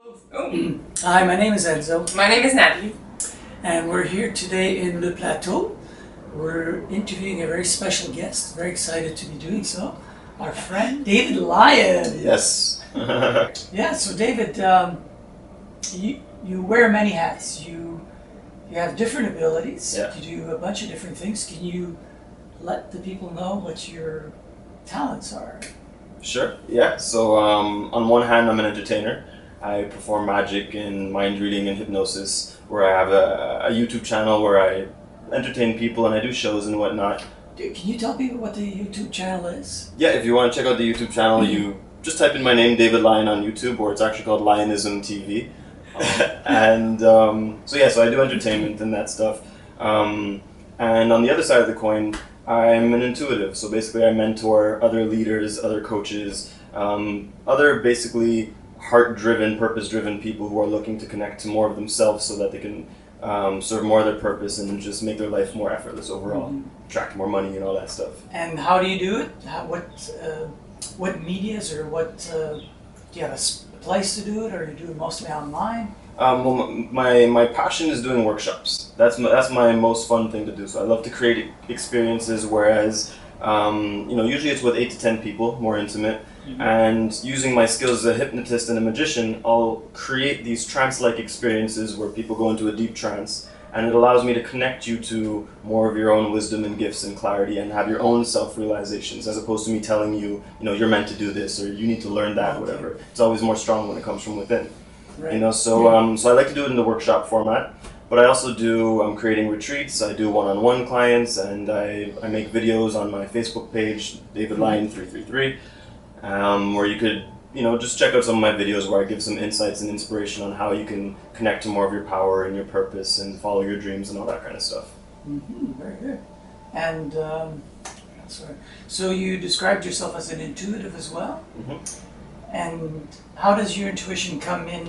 Oh. Hi, my name is Enzo. My name is Natalie. And we're here today in Le Plateau. We're interviewing a very special guest, very excited to be doing so. Our friend, David Lyon. Yes. Yeah, so David, you wear many hats. You have different abilities. Yeah. You do a bunch of different things. Can you let the people know what your talents are? Sure. Yeah. So on one hand, I'm an entertainer. I perform magic and mind reading and hypnosis, where I have a YouTube channel where I entertain people and I do shows and whatnot. Can you tell people what the YouTube channel is? Yeah, if you want to check out the YouTube channel, you just type in my name, David Lyon, on YouTube, or it's actually called Lionism TV. And so I do entertainment and that stuff. And on the other side of the coin, I'm an intuitive. So basically, I mentor other leaders, other coaches, other basically heart-driven, purpose-driven people who are looking to connect to more of themselves so that they can serve more of their purpose and just make their life more effortless overall, attract more money and all that stuff. And how do you do it? What medias or what do you have a place to do it, or you do it mostly online? Well, my passion is doing workshops. That's my most fun thing to do. So I love to create experiences. Whereas, usually it's with 8 to 10 people, more intimate. And using my skills as a hypnotist and a magician, I'll create these trance-like experiences where people go into a deep trance, and it allows me to connect you to more of your own wisdom and gifts and clarity and have your own self-realizations, as opposed to me telling you, you're meant to do this or you need to learn that, whatever. It's always more strong when it comes from within. Right. So I like to do it in the workshop format, but I also do creating retreats. I do one-on-one clients, and I make videos on my Facebook page, David Lyon 333. Where you could, just check out some of my videos where I give some insights and inspiration on how you can connect to more of your power and your purpose and follow your dreams and all that kind of stuff. Very good. And so you described yourself as an intuitive as well? And how does your intuition come in?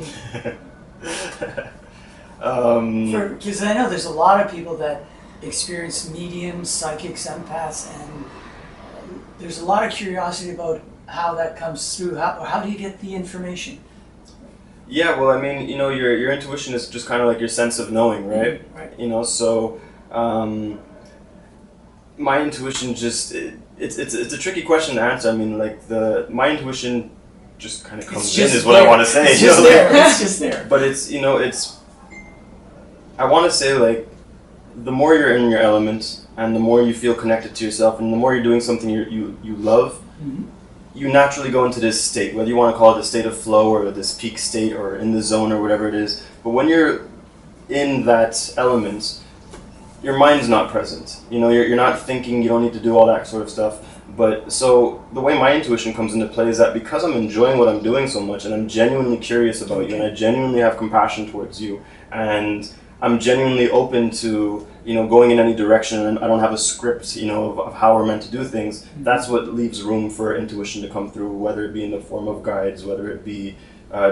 Because I know there's a lot of people that experience mediums, psychics, empaths, and there's a lot of curiosity about how that comes through. How do you get the information? Yeah, well, your intuition is just kind of like your sense of knowing, right? Right. So my intuition just it's a tricky question to answer. My intuition just kind of comes in, is what I want to say. It's just there. It's just there. But I want to say, like, the more you're in your element and the more you feel connected to yourself and the more you're doing something you love, you naturally go into this state, whether you want to call it a state of flow or this peak state or in the zone or whatever it is. But when you're in that element, your mind's not present. You're not thinking, you don't need to do all that sort of stuff. But so the way my intuition comes into play is that because I'm enjoying what I'm doing so much and I'm genuinely curious about you and I genuinely have compassion towards you and I'm genuinely open to going in any direction, and I don't have a script of how we're meant to do things. That's what leaves room for intuition to come through, whether it be in the form of guides, whether it be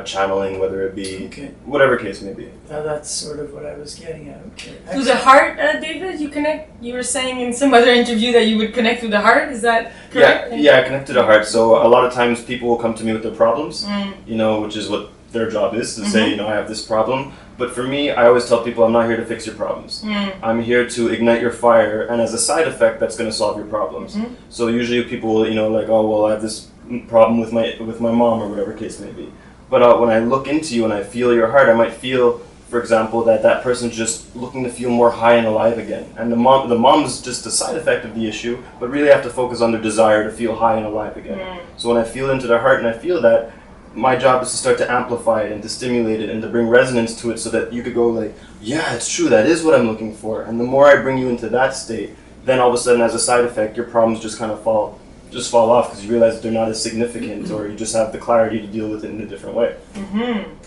channeling, whether it be whatever case may be. That's sort of what I was getting at. Okay. Through the heart, David, you connect? You were saying in some other interview that you would connect through the heart, is that correct? Yeah, I connect to the heart. So a lot of times people will come to me with their problems, which is what their job is, to say, I have this problem. But for me, I always tell people I'm not here to fix your problems. I'm here to ignite your fire, and as a side effect, that's going to solve your problems. So usually people will, I have this problem with my mom or whatever case may be. But when I look into you and I feel your heart, I might feel, for example, that person's just looking to feel more high and alive again. And the mom's just a side effect of the issue, but really I have to focus on their desire to feel high and alive again. So when I feel into their heart and I feel that, my job is to start to amplify it and to stimulate it and to bring resonance to it so that you could go like, yeah, it's true, that is what I'm looking for. And the more I bring you into that state, then all of a sudden as a side effect, your problems just kind of fall off because you realize that they're not as significant or you just have the clarity to deal with it in a different way.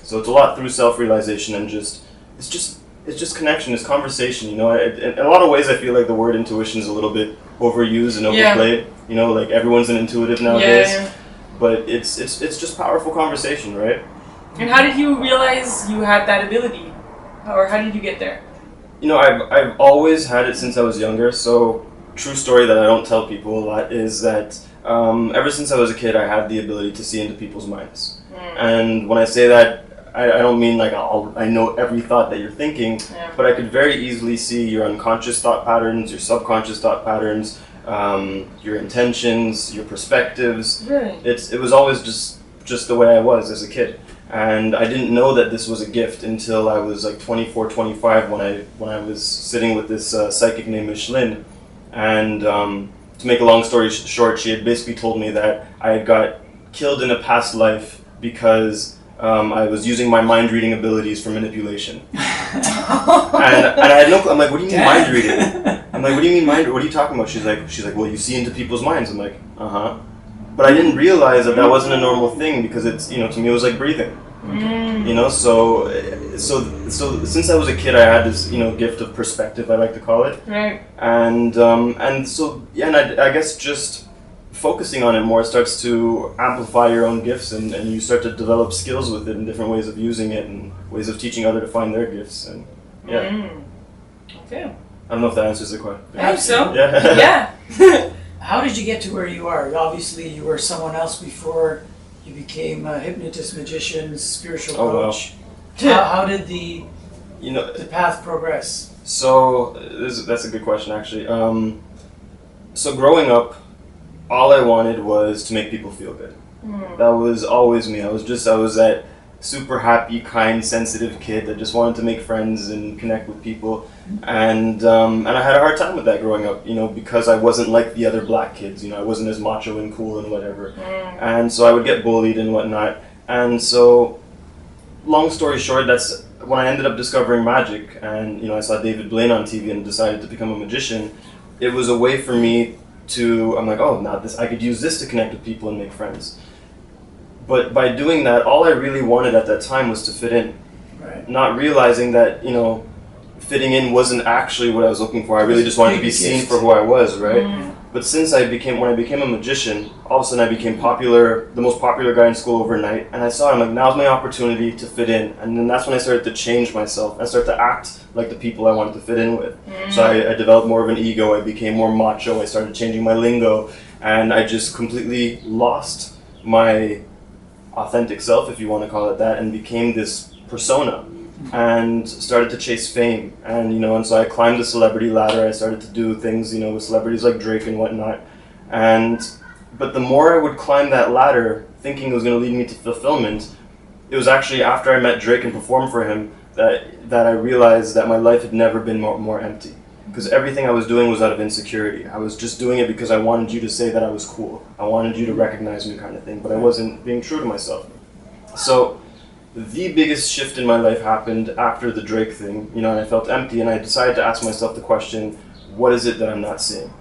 So it's a lot through self-realization and it's just connection, it's conversation, in a lot of ways I feel like the word intuition is a little bit overused and overplayed, like everyone's an intuitive nowadays. Yeah. But it's just powerful conversation, right? And how did you realize you had that ability? Or how did you get there? I've always had it since I was younger. So, true story that I don't tell people a lot is that ever since I was a kid, I had the ability to see into people's minds. And when I say that, I don't mean like I know every thought that you're thinking, but I could very easily see your unconscious thought patterns, your subconscious thought patterns, your intentions, your perspectives. Right. It was always just the way I was as a kid. And I didn't know that this was a gift until I was like 24, 25 when I was sitting with this psychic named Michelin. And to make a long story short, she had basically told me that I had got killed in a past life because I was using my mind reading abilities for manipulation. and I had no clue. I'm like, what do you mean mind reading? I'm like, what do you mean mind? What are you talking about? She's like, well, you see into people's minds. I'm like, uh-huh. But I didn't realize that wasn't a normal thing because it's, to me it was like breathing. So since I was a kid, I had this, gift of perspective, I like to call it. Right. And I guess just focusing on it more starts to amplify your own gifts, and you start to develop skills with it and different ways of using it and ways of teaching others to find their gifts. And Okay. I don't know if that answers the question. I hope so. Yeah. Yeah. How did you get to where you are? Obviously, you were someone else before you became a hypnotist, magician, spiritual coach. Wow. How did the path progress? So that's a good question, actually. So growing up, all I wanted was to make people feel good. That was always me. I was that super happy, kind, sensitive kid that just wanted to make friends and connect with people. And I had a hard time with that growing up, because I wasn't like the other black kids. I wasn't as macho and cool and whatever. And so I would get bullied and whatnot. And so, long story short, that's when I ended up discovering magic. And I saw David Blaine on TV and decided to become a magician. It was a way for me I'm like, oh, now I could use this to connect with people and make friends. But by doing that, all I really wanted at that time was to fit in. Right. Not realizing that, fitting in wasn't actually what I was looking for. I really just wanted to be seen for who I was, right? But since when I became a magician, all of a sudden I became the most popular guy in school overnight. And I saw it, I'm like, now's my opportunity to fit in. And then that's when I started to change myself. I started to act like the people I wanted to fit in with. So I developed more of an ego. I became more macho. I started changing my lingo. And I just completely lost my authentic self, if you want to call it that, and became this persona. And started to chase fame, and so I climbed the celebrity ladder. I started to do things, with celebrities like Drake and whatnot. But the more I would climb that ladder, thinking it was going to lead me to fulfillment, it was actually after I met Drake and performed for him that I realized that my life had never been more empty. Because everything I was doing was out of insecurity. I was just doing it because I wanted you to say that I was cool. I wanted you to recognize me, kind of thing. But I wasn't being true to myself. So the biggest shift in my life happened after the Drake thing, and I felt empty, and I decided to ask myself the question, what is it that I'm not seeing?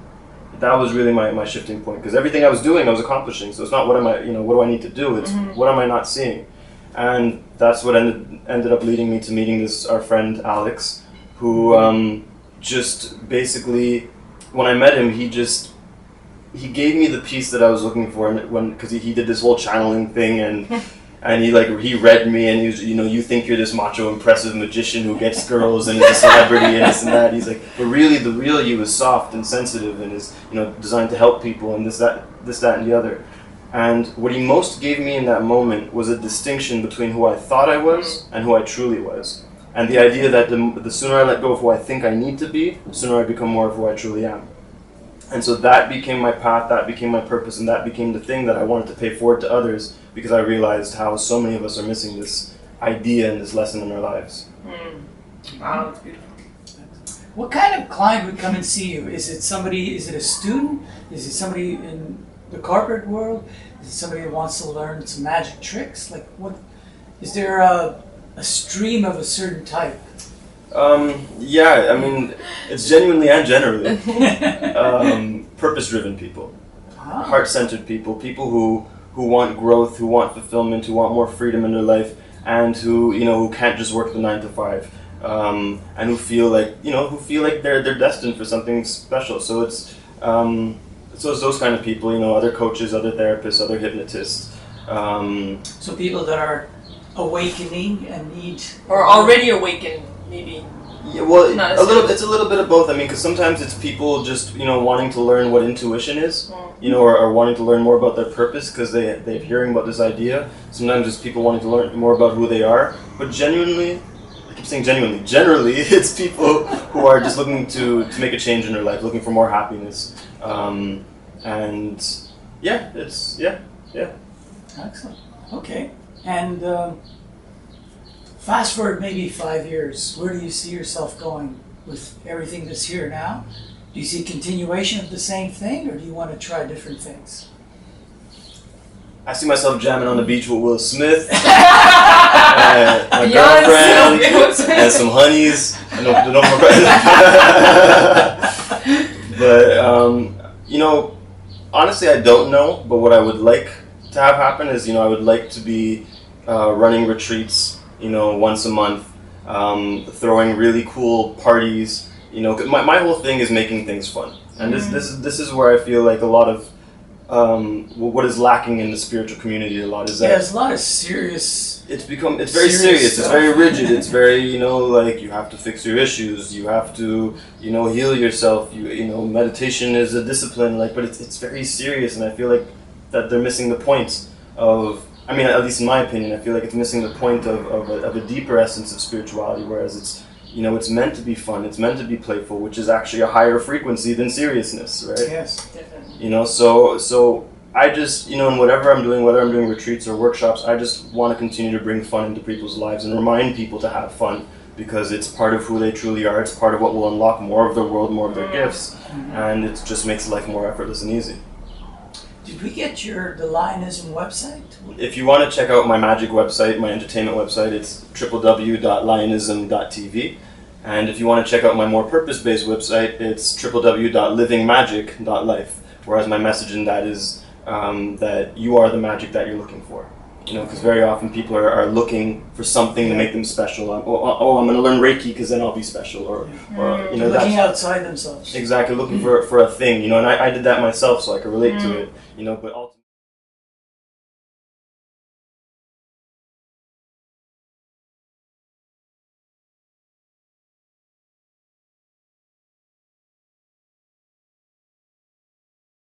That was really my shifting point, because everything I was doing, I was accomplishing, so it's not what do I need to do, it's what am I not seeing? And that's what ended up leading me to meeting our friend Alex, who just basically, when I met him, he gave me the piece that I was looking for, because he did this whole channeling thing, and he read me, and he was, you think you're this macho, impressive magician who gets girls and is a celebrity and this and that. He's like, but really, the real you is soft and sensitive and is, designed to help people and this, that, and the other. And what he most gave me in that moment was a distinction between who I thought I was and who I truly was. And the idea that the sooner I let go of who I think I need to be, the sooner I become more of who I truly am. And so that became my path, that became my purpose, and that became the thing that I wanted to pay forward to others, because I realized how so many of us are missing this idea and this lesson in our lives. Wow, that's beautiful. What kind of client would come and see you? Is it a student? Is it somebody in the corporate world? Is it somebody who wants to learn some magic tricks? Like, what is there a stream of a certain type? Yeah, I mean, it's genuinely and generally purpose-driven people, heart-centered people who want growth, who want fulfillment, who want more freedom in their life, and who can't just work the 9 to 5, and who feel like they're destined for something special. So it's those kind of people, other coaches, other therapists, other hypnotists. So people that are awakening and need, or already awakened, maybe. Yeah, well, Not a little. It's a little bit of both. I mean, because sometimes it's people just wanting to learn what intuition is, or wanting to learn more about their purpose because they're hearing about this idea. Sometimes it's people wanting to learn more about who they are. But genuinely, I keep saying genuinely. Generally, it's people who are just looking to make a change in their life, looking for more happiness, and yeah, it's yeah. Excellent. Okay, and fast forward maybe 5 years. Where do you see yourself going with everything that's here now? Do you see continuation of the same thing, or do you want to try different things? I see myself jamming on the beach with Will Smith, and my girlfriend, and some honeys. No more But honestly, I don't know. But what I would like to have happen is, I would like to be running retreats, once a month, throwing really cool parties. 'Cause my whole thing is making things fun, and this is where I feel like a lot of what is lacking in the spiritual community a lot is that there's a lot of serious. It's very serious. It's very rigid. It's very like you have to fix your issues. You have to heal yourself. Meditation is a discipline. But it's very serious, and I feel like that they're missing the point of. I mean, at least in my opinion, I feel like it's missing the point of a deeper essence of spirituality. Whereas it's meant to be fun. It's meant to be playful, which is actually a higher frequency than seriousness, right? Yes, Definitely. So I just, in whatever I'm doing, whether I'm doing retreats or workshops, I just want to continue to bring fun into people's lives and remind people to have fun because it's part of who they truly are. It's part of what will unlock more of their world, more of their gifts, and it just makes life more effortless and easy. Did we get the Lionism website? If you want to check out my magic website, my entertainment website, it's www.lionism.tv. And if you want to check out my more purpose-based website, it's www.livingmagic.life. Whereas my message in that is that you are the magic that you're looking for. Because very often people are looking for something to make them special. I'm going to learn Reiki because then I'll be special. Or looking outside themselves. Exactly, looking for a thing. And I did that myself, so I can relate to it. But ultimately.